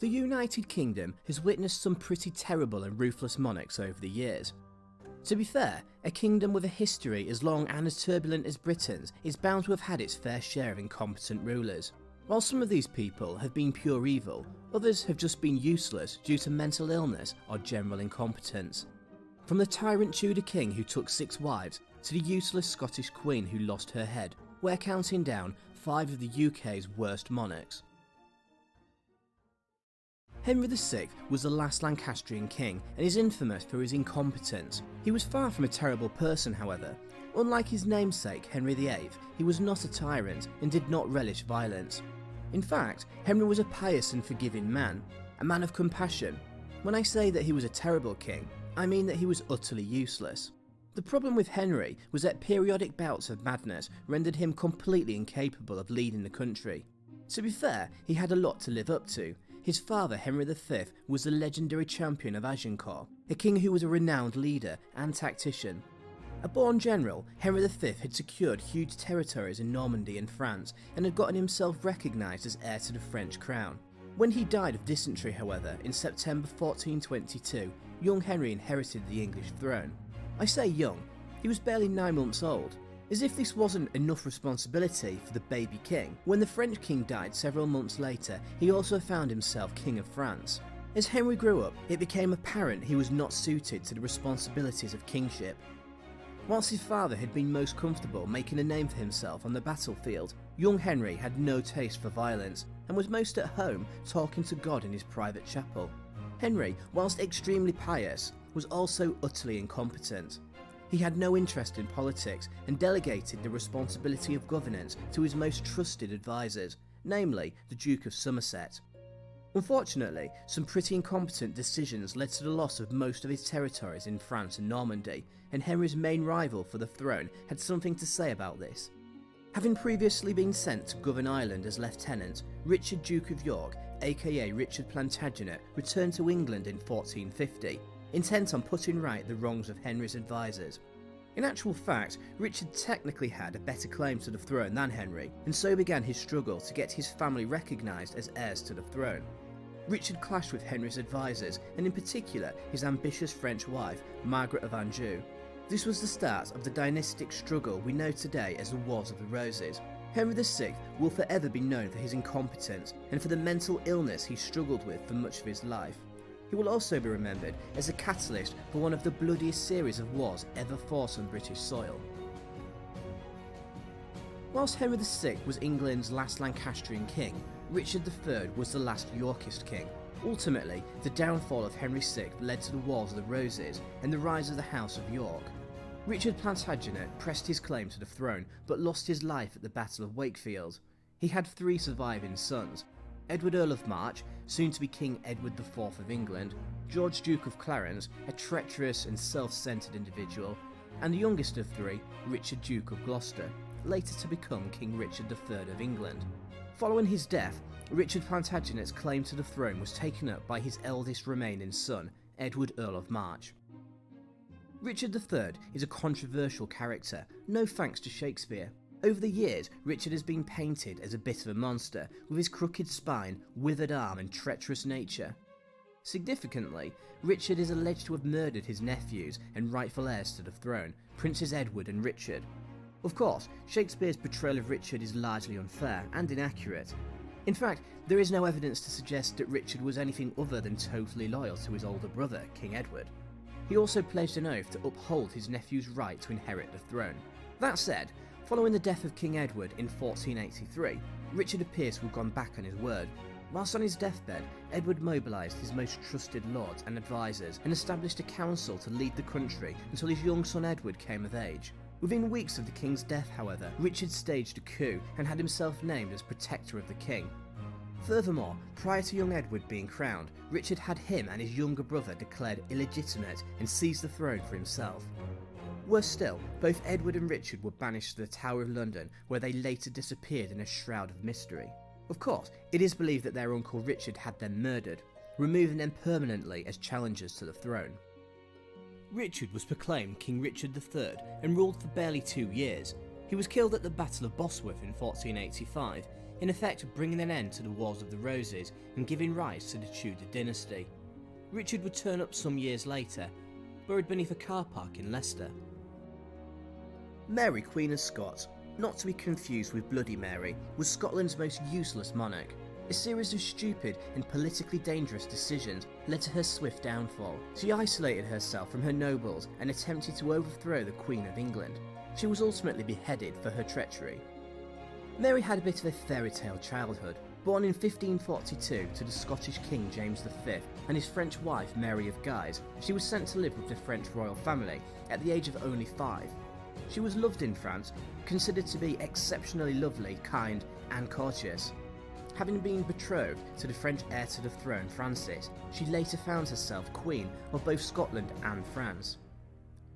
The United Kingdom has witnessed some pretty terrible and ruthless monarchs over the years. To be fair, a kingdom with a history as long and as turbulent as Britain's is bound to have had its fair share of incompetent rulers. While some of these people have been pure evil, others have just been useless due to mental illness or general incompetence. From the tyrant Tudor king who took 6 wives to the useless Scottish queen who lost her head, we're counting down 5 of the UK's worst monarchs. Henry VI was the last Lancastrian king and is infamous for his incompetence. He was far from a terrible person, however. Unlike his namesake Henry VIII, he was not a tyrant and did not relish violence. In fact, Henry was a pious and forgiving man, a man of compassion. When I say that he was a terrible king, I mean that he was utterly useless. The problem with Henry was that periodic bouts of madness rendered him completely incapable of leading the country. To be fair, he had a lot to live up to. His father, Henry V, was the legendary champion of Agincourt, a king who was a renowned leader and tactician. A born general, Henry V had secured huge territories in Normandy and France and had gotten himself recognised as heir to the French crown. When he died of dysentery, however, in September 1422, young Henry inherited the English throne. I say young, he was barely 9 months old. As if this wasn't enough responsibility for the baby king, when the French king died several months later, he also found himself king of France. As Henry grew up, it became apparent he was not suited to the responsibilities of kingship. Whilst his father had been most comfortable making a name for himself on the battlefield, young Henry had no taste for violence and was most at home talking to God in his private chapel. Henry, whilst extremely pious, was also utterly incompetent. He had no interest in politics and delegated the responsibility of governance to his most trusted advisors, namely the Duke of Somerset. Unfortunately, some pretty incompetent decisions led to the loss of most of his territories in France and Normandy, and Henry's main rival for the throne had something to say about this. Having previously been sent to govern Ireland as lieutenant, Richard Duke of York, aka Richard Plantagenet, returned to England in 1450, intent on putting right the wrongs of Henry's advisors. In actual fact, Richard technically had a better claim to the throne than Henry, and so began his struggle to get his family recognised as heirs to the throne. Richard clashed with Henry's advisors, and in particular his ambitious French wife, Margaret of Anjou. This was the start of the dynastic struggle we know today as the Wars of the Roses. Henry VI will forever be known for his incompetence and for the mental illness he struggled with for much of his life. He will also be remembered as a catalyst for one of the bloodiest series of wars ever fought on British soil. Whilst Henry VI was England's last Lancastrian king, Richard III was the last Yorkist king. Ultimately, the downfall of Henry VI led to the Wars of the Roses and the rise of the House of York. Richard Plantagenet pressed his claim to the throne but lost his life at the Battle of Wakefield. He had 3 surviving sons: Edward Earl of March, soon to be King Edward IV of England, George Duke of Clarence, a treacherous and self-centred individual, and the youngest of 3, Richard Duke of Gloucester, later to become King Richard III of England. Following his death, Richard Plantagenet's claim to the throne was taken up by his eldest remaining son, Edward Earl of March. Richard III is a controversial character, no thanks to Shakespeare. Over the years, Richard has been painted as a bit of a monster, with his crooked spine, withered arm and treacherous nature. Significantly, Richard is alleged to have murdered his nephews and rightful heirs to the throne, Princes Edward and Richard. Of course, Shakespeare's portrayal of Richard is largely unfair and inaccurate. In fact, there is no evidence to suggest that Richard was anything other than totally loyal to his older brother, King Edward. He also pledged an oath to uphold his nephew's right to inherit the throne. That said, following the death of King Edward in 1483, Richard appears to have gone back on his word. Whilst on his deathbed, Edward mobilised his most trusted lords and advisors and established a council to lead the country until his young son Edward came of age. Within weeks of the king's death, however, Richard staged a coup and had himself named as protector of the king. Furthermore, prior to young Edward being crowned, Richard had him and his younger brother declared illegitimate and seized the throne for himself. Worse still, both Edward and Richard were banished to the Tower of London, where they later disappeared in a shroud of mystery. Of course, it is believed that their uncle Richard had them murdered, removing them permanently as challengers to the throne. Richard was proclaimed King Richard III and ruled for barely 2 years. He was killed at the Battle of Bosworth in 1485. in effect bringing an end to the Wars of the Roses and giving rise to the Tudor dynasty. Richard would turn up some years later, buried beneath a car park in Leicester. Mary, Queen of Scots, not to be confused with Bloody Mary, was Scotland's most useless monarch. A series of stupid and politically dangerous decisions led to her swift downfall. She isolated herself from her nobles and attempted to overthrow the Queen of England. She was ultimately beheaded for her treachery. Mary had a bit of a fairy tale childhood. Born in 1542 to the Scottish King James V and his French wife Mary of Guise, she was sent to live with the French royal family at the age of only 5. She was loved in France, considered to be exceptionally lovely, kind and courteous. Having been betrothed to the French heir to the throne Francis, she later found herself Queen of both Scotland and France.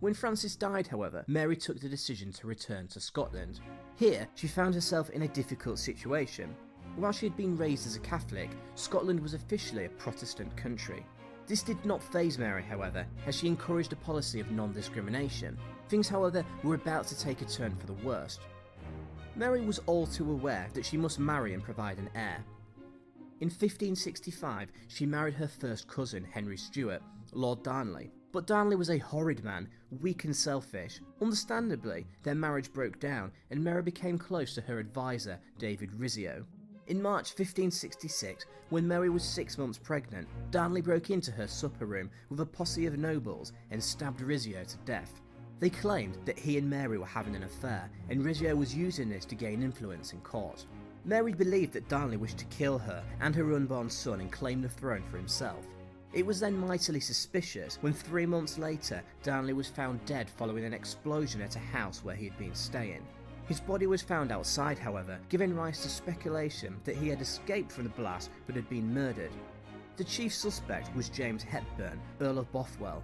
When Francis died, however, Mary took the decision to return to Scotland. Here, she found herself in a difficult situation. While she had been raised as a Catholic, Scotland was officially a Protestant country. This did not faze Mary, however, as she encouraged a policy of non-discrimination. Things, however, were about to take a turn for the worst. Mary was all too aware that she must marry and provide an heir. In 1565, she married her first cousin, Henry Stuart, Lord Darnley. But Darnley was a horrid man, weak and selfish. Understandably, their marriage broke down and Mary became close to her advisor, David Rizzio. In March 1566, when Mary was 6 months pregnant, Darnley broke into her supper room with a posse of nobles and stabbed Rizzio to death. They claimed that he and Mary were having an affair, and Rizzio was using this to gain influence in court. Mary believed that Darnley wished to kill her and her unborn son and claim the throne for himself. It was then mightily suspicious when 3 months later Darnley was found dead following an explosion at a house where he had been staying. His body was found outside, however, giving rise to speculation that he had escaped from the blast but had been murdered. The chief suspect was James Hepburn, Earl of Bothwell.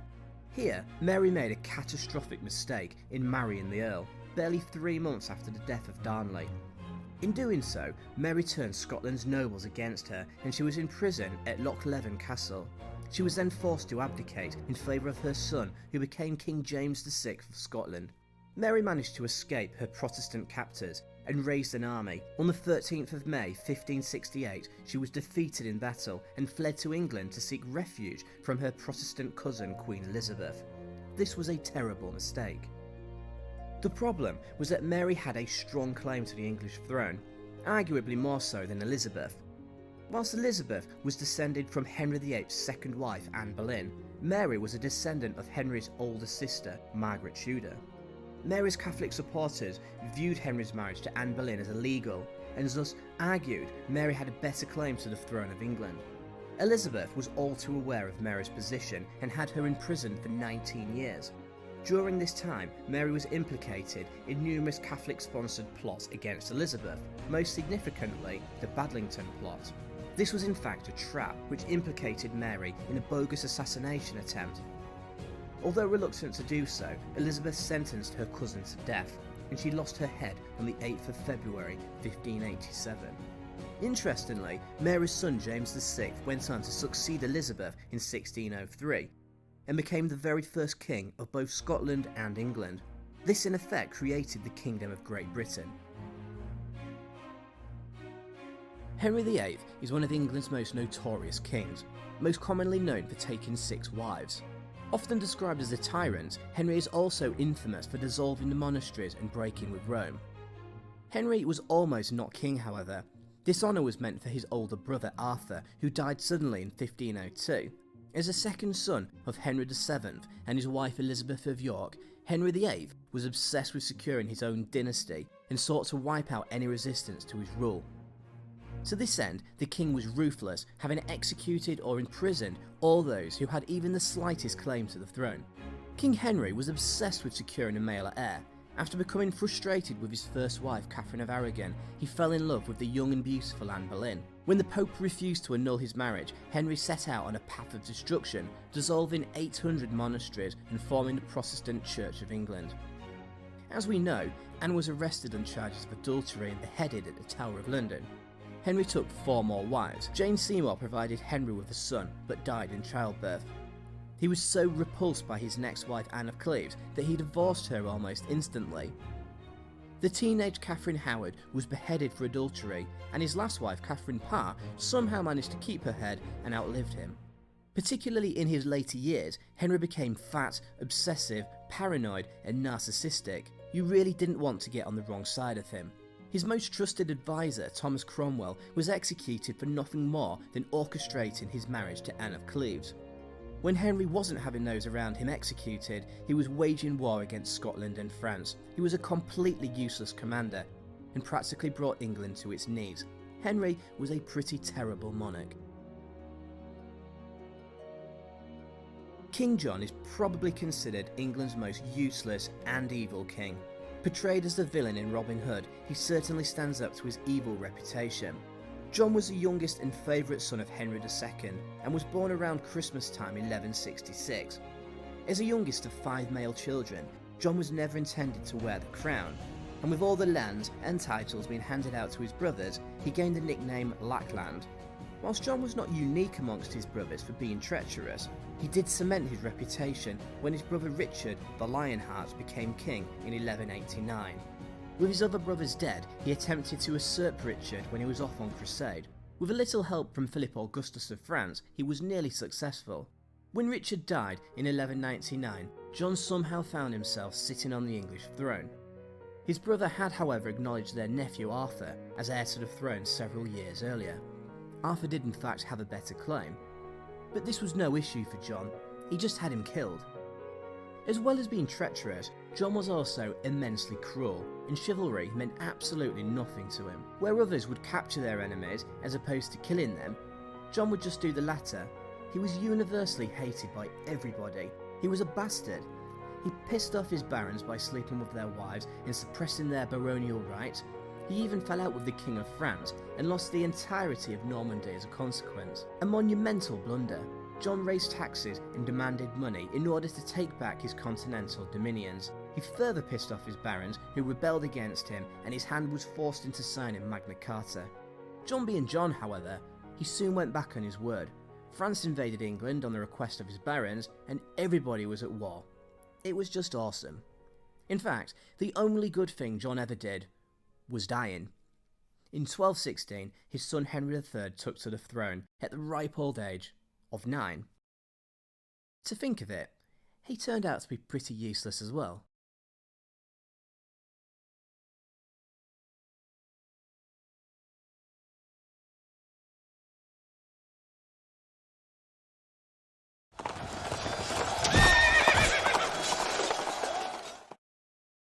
Here, Mary made a catastrophic mistake in marrying the Earl, barely 3 months after the death of Darnley. In doing so, Mary turned Scotland's nobles against her and she was imprisoned at Loch Leven Castle. She was then forced to abdicate in favour of her son, who became King James VI of Scotland. Mary managed to escape her Protestant captors and raised an army. On the 13th of May 1568, she was defeated in battle and fled to England to seek refuge from her Protestant cousin Queen Elizabeth. This was a terrible mistake. The problem was that Mary had a strong claim to the English throne, arguably more so than Elizabeth. Whilst Elizabeth was descended from Henry VIII's second wife, Anne Boleyn, Mary was a descendant of Henry's older sister, Margaret Tudor. Mary's Catholic supporters viewed Henry's marriage to Anne Boleyn as illegal, and thus argued Mary had a better claim to the throne of England. Elizabeth was all too aware of Mary's position and had her imprisoned for 19 years. During this time, Mary was implicated in numerous Catholic-sponsored plots against Elizabeth, most significantly the Badlington plot. This was in fact a trap which implicated Mary in a bogus assassination attempt. Although reluctant to do so, Elizabeth sentenced her cousin to death, and she lost her head on the 8th of February 1587. Interestingly, Mary's son James VI went on to succeed Elizabeth in 1603, and became the very first king of both Scotland and England. This in effect created the Kingdom of Great Britain. Henry VIII is one of England's most notorious kings, most commonly known for taking 6 wives. Often described as a tyrant, Henry is also infamous for dissolving the monasteries and breaking with Rome. Henry was almost not king, however. This honour was meant for his older brother Arthur, who died suddenly in 1502. As a second son of Henry VII and his wife Elizabeth of York, Henry VIII was obsessed with securing his own dynasty and sought to wipe out any resistance to his rule. To this end, the king was ruthless, having executed or imprisoned all those who had even the slightest claim to the throne. King Henry was obsessed with securing a male heir. After becoming frustrated with his first wife, Catherine of Aragon, he fell in love with the young and beautiful Anne Boleyn. When the Pope refused to annul his marriage, Henry set out on a path of destruction, dissolving 800 monasteries and forming the Protestant Church of England. As we know, Anne was arrested on charges of adultery and beheaded at the Tower of London. Henry took 4 more wives. Jane Seymour provided Henry with a son, but died in childbirth. He was so repulsed by his next wife Anne of Cleves that he divorced her almost instantly. The teenage Catherine Howard was beheaded for adultery, and his last wife, Catherine Parr, somehow managed to keep her head and outlived him. Particularly in his later years, Henry became fat, obsessive, paranoid, and narcissistic. You really didn't want to get on the wrong side of him. His most trusted advisor, Thomas Cromwell, was executed for nothing more than orchestrating his marriage to Anne of Cleves. When Henry wasn't having those around him executed, he was waging war against Scotland and France. He was a completely useless commander and practically brought England to its knees. Henry was a pretty terrible monarch. King John is probably considered England's most useless and evil king. Portrayed as the villain in Robin Hood, he certainly stands up to his evil reputation. John was the youngest and favourite son of Henry II and was born around Christmas time 1166. As the youngest of 5 male children, John was never intended to wear the crown, and with all the lands and titles being handed out to his brothers, he gained the nickname Lackland. Whilst John was not unique amongst his brothers for being treacherous, he did cement his reputation when his brother Richard the Lionheart became king in 1189. With his other brothers dead, he attempted to usurp Richard when he was off on crusade. With a little help from Philip Augustus of France, he was nearly successful. When Richard died in 1199, John somehow found himself sitting on the English throne. His brother had, however, acknowledged their nephew Arthur as heir to the throne several years earlier. Arthur did in fact have a better claim, but this was no issue for John, he just had him killed. As well as being treacherous, John was also immensely cruel, and chivalry meant absolutely nothing to him. Where others would capture their enemies as opposed to killing them, John would just do the latter. He was universally hated by everybody. He was a bastard. He pissed off his barons by sleeping with their wives and suppressing their baronial rights. He even fell out with the King of France and lost the entirety of Normandy as a consequence. A monumental blunder. John raised taxes and demanded money in order to take back his continental dominions. He further pissed off his barons who rebelled against him, and his hand was forced into signing Magna Carta. John being John, however, he soon went back on his word. France invaded England on the request of his barons, and everybody was at war. It was just awesome. In fact, the only good thing John ever did was dying. In 1216, his son Henry III took to the throne at the ripe old age of 9. To think of it, he turned out to be pretty useless as well.